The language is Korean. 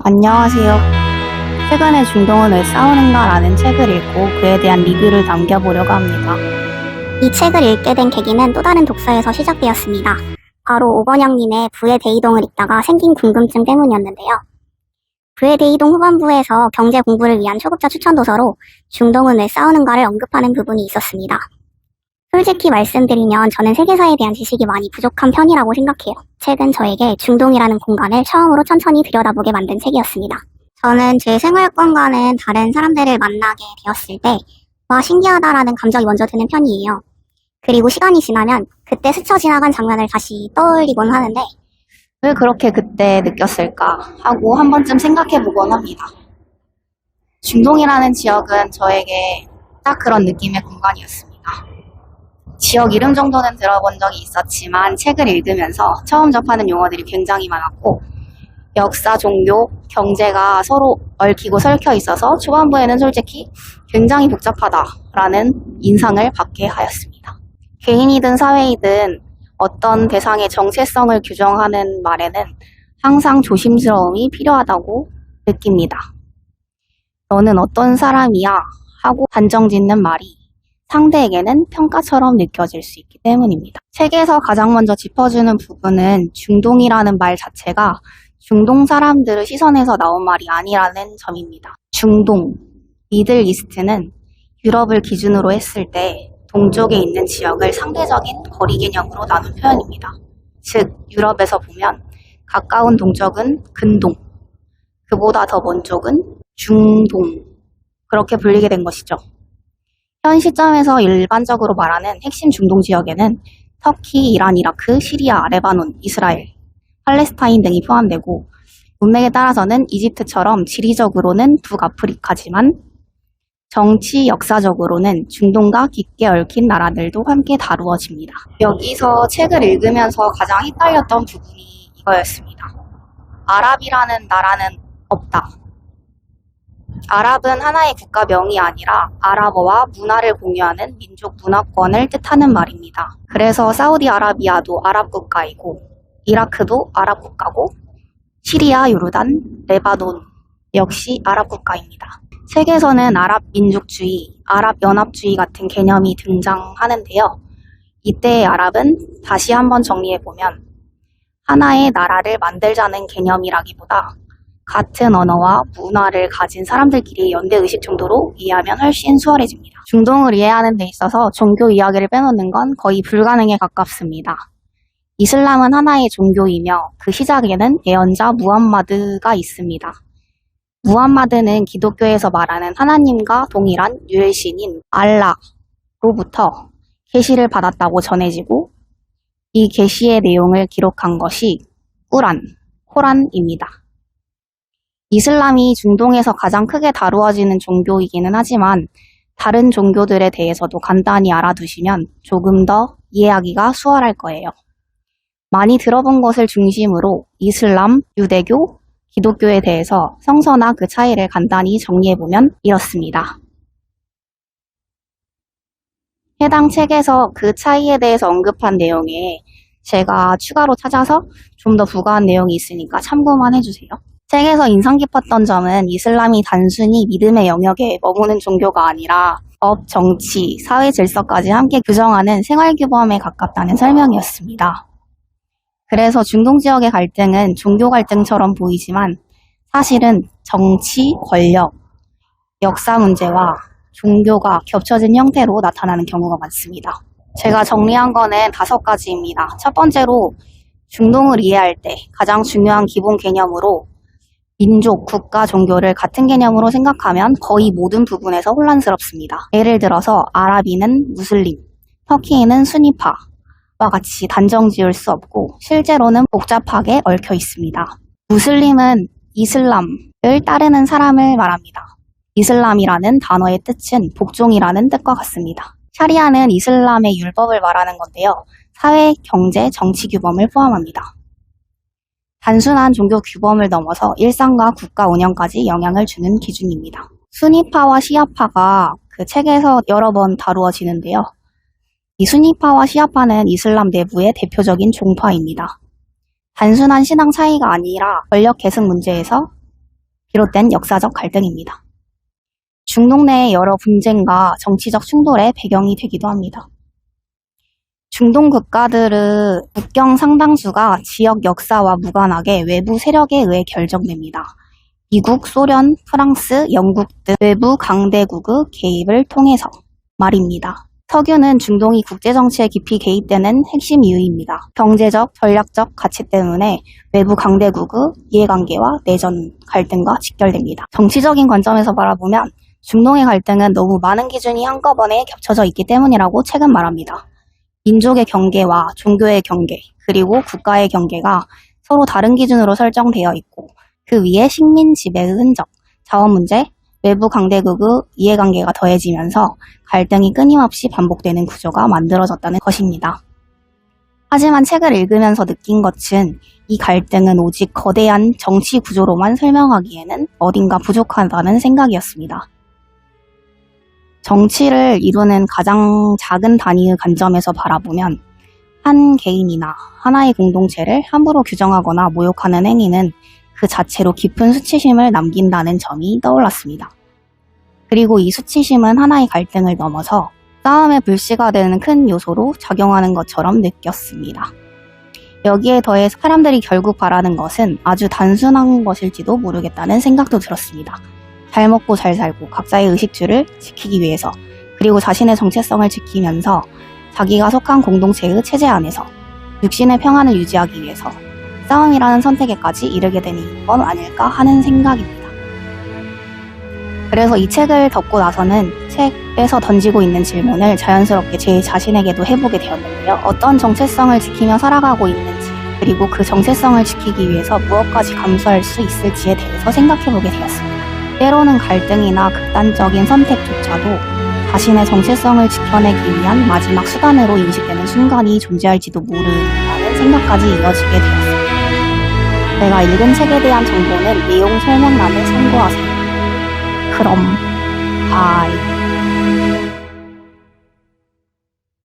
안녕하세요. 최근에 중동은 왜 싸우는가라는 책을 읽고 그에 대한 리뷰를 남겨보려고 합니다. 이 책을 읽게 된 계기는 또 다른 독서에서 시작되었습니다. 바로 오건영님의 부의 대이동을 읽다가 생긴 궁금증 때문이었는데요. 부의 대이동 후반부에서 경제 공부를 위한 초급자 추천 도서로 중동은 왜 싸우는가를 언급하는 부분이 있었습니다. 솔직히 말씀드리면 저는 세계사에 대한 지식이 많이 부족한 편이라고 생각해요. 책은 저에게 중동이라는 공간을 처음으로 천천히 들여다보게 만든 책이었습니다. 저는 제 생활권과는 다른 사람들을 만나게 되었을 때 와, 신기하다라는 감정이 먼저 드는 편이에요. 그리고 시간이 지나면 그때 스쳐 지나간 장면을 다시 떠올리곤 하는데 왜 그렇게 그때 느꼈을까 하고 한 번쯤 생각해보곤 합니다. 중동이라는 지역은 저에게 딱 그런 느낌의 공간이었습니다. 지역 이름 정도는 들어본 적이 있었지만 책을 읽으면서 처음 접하는 용어들이 굉장히 많았고 역사, 종교, 경제가 서로 얽히고 설켜 있어서 초반부에는 솔직히 굉장히 복잡하다라는 인상을 받게 하였습니다. 개인이든 사회이든 어떤 대상의 정체성을 규정하는 말에는 항상 조심스러움이 필요하다고 느낍니다. 너는 어떤 사람이야? 하고 단정짓는 말이 상대에게는 평가처럼 느껴질 수 있기 때문입니다. 책에서 가장 먼저 짚어주는 부분은 중동이라는 말 자체가 중동 사람들의 시선에서 나온 말이 아니라는 점입니다. 중동, 미들 이스트는 유럽을 기준으로 했을 때 동쪽에 있는 지역을 상대적인 거리 개념으로 나눈 표현입니다. 즉, 유럽에서 보면 가까운 동쪽은 근동, 그보다 더 먼 쪽은 중동, 그렇게 불리게 된 것이죠. 현 시점에서 일반적으로 말하는 핵심 중동 지역에는 터키, 이란, 이라크, 시리아, 레바논, 이스라엘, 팔레스타인 등이 포함되고 문맥에 따라서는 이집트처럼 지리적으로는 북아프리카지만 정치, 역사적으로는 중동과 깊게 얽힌 나라들도 함께 다루어집니다. 여기서 책을 읽으면서 가장 헷갈렸던 부분이 이거였습니다. 아랍이라는 나라는 없다. 아랍은 하나의 국가명이 아니라 아랍어와 문화를 공유하는 민족 문화권을 뜻하는 말입니다. 그래서 사우디아라비아도 아랍 국가이고 이라크도 아랍 국가고 시리아, 요르단, 레바논 역시 아랍 국가입니다. 책에서는 아랍 민족주의, 아랍 연합주의 같은 개념이 등장하는데요. 이때의 아랍은 다시 한번 정리해보면 하나의 나라를 만들자는 개념이라기보다 같은 언어와 문화를 가진 사람들끼리 연대의식 정도로 이해하면 훨씬 수월해집니다. 중동을 이해하는 데 있어서 종교 이야기를 빼놓는 건 거의 불가능에 가깝습니다. 이슬람은 하나의 종교이며 그 시작에는 예언자 무함마드가 있습니다. 무함마드는 기독교에서 말하는 하나님과 동일한 유일신인 알라로부터 계시를 받았다고 전해지고 이 계시의 내용을 기록한 것이 코란입니다. 이슬람이 중동에서 가장 크게 다루어지는 종교이기는 하지만 다른 종교들에 대해서도 간단히 알아두시면 조금 더 이해하기가 수월할 거예요. 많이 들어본 것을 중심으로 이슬람, 유대교, 기독교에 대해서 성서나 그 차이를 간단히 정리해보면 이렇습니다. 해당 책에서 그 차이에 대해서 언급한 내용에 제가 추가로 찾아서 좀 더 부가한 내용이 있으니까 참고만 해주세요. 책에서 인상 깊었던 점은 이슬람이 단순히 믿음의 영역에 머무는 종교가 아니라 법, 정치, 사회 질서까지 함께 규정하는 생활규범에 가깝다는 설명이었습니다. 그래서 중동 지역의 갈등은 종교 갈등처럼 보이지만 사실은 정치, 권력, 역사 문제와 종교가 겹쳐진 형태로 나타나는 경우가 많습니다. 제가 정리한 거는 5가지입니다. 첫 번째로 중동을 이해할 때 가장 중요한 기본 개념으로 민족, 국가, 종교를 같은 개념으로 생각하면 거의 모든 부분에서 혼란스럽습니다. 예를 들어서 아랍인은 무슬림, 터키인은 수니파와 같이 단정 지을 수 없고 실제로는 복잡하게 얽혀 있습니다. 무슬림은 이슬람을 따르는 사람을 말합니다. 이슬람이라는 단어의 뜻은 복종이라는 뜻과 같습니다. 샤리아는 이슬람의 율법을 말하는 건데요. 사회, 경제, 정치 규범을 포함합니다. 단순한 종교 규범을 넘어서 일상과 국가 운영까지 영향을 주는 기준입니다. 수니파와 시아파가 그 책에서 여러 번 다루어지는데요. 이 수니파와 시아파는 이슬람 내부의 대표적인 종파입니다. 단순한 신앙 차이가 아니라 권력 계승 문제에서 비롯된 역사적 갈등입니다. 중동 내의 여러 분쟁과 정치적 충돌의 배경이 되기도 합니다. 중동 국가들의 국경 상당수가 지역 역사와 무관하게 외부 세력에 의해 결정됩니다. 미국, 소련, 프랑스, 영국 등 외부 강대국의 개입을 통해서 말입니다. 석유는 중동이 국제정치에 깊이 개입되는 핵심 이유입니다. 경제적, 전략적 가치 때문에 외부 강대국의 이해관계와 내전 갈등과 직결됩니다. 정치적인 관점에서 바라보면 중동의 갈등은 너무 많은 기준이 한꺼번에 겹쳐져 있기 때문이라고 책은 말합니다. 민족의 경계와 종교의 경계, 그리고 국가의 경계가 서로 다른 기준으로 설정되어 있고 그 위에 식민 지배의 흔적, 자원 문제, 외부 강대국의 이해관계가 더해지면서 갈등이 끊임없이 반복되는 구조가 만들어졌다는 것입니다. 하지만 책을 읽으면서 느낀 것은 이 갈등은 오직 거대한 정치 구조로만 설명하기에는 어딘가 부족하다는 생각이었습니다. 정치를 이루는 가장 작은 단위의 관점에서 바라보면 한 개인이나 하나의 공동체를 함부로 규정하거나 모욕하는 행위는 그 자체로 깊은 수치심을 남긴다는 점이 떠올랐습니다. 그리고 이 수치심은 하나의 갈등을 넘어서 싸움의 불씨가 되는 큰 요소로 작용하는 것처럼 느꼈습니다. 여기에 더해 사람들이 결국 바라는 것은 아주 단순한 것일지도 모르겠다는 생각도 들었습니다. 잘 먹고 잘 살고 각자의 의식주를 지키기 위해서, 그리고 자신의 정체성을 지키면서 자기가 속한 공동체의 체제 안에서 육신의 평안을 유지하기 위해서 싸움이라는 선택에까지 이르게 되는 건 아닐까 하는 생각입니다. 그래서 이 책을 덮고 나서는 책에서 던지고 있는 질문을 자연스럽게 제 자신에게도 해보게 되었는데요. 어떤 정체성을 지키며 살아가고 있는지, 그리고 그 정체성을 지키기 위해서 무엇까지 감수할 수 있을지에 대해서 생각해보게 되었습니다. 때로는 갈등이나 극단적인 선택조차도 자신의 정체성을 지켜내기 위한 마지막 수단으로 인식되는 순간이 존재할지도 모른다는 생각까지 이어지게 되었습니다. 제가 읽은 책에 대한 정보는 내용 설명란을 참고하세요. 그럼 바이.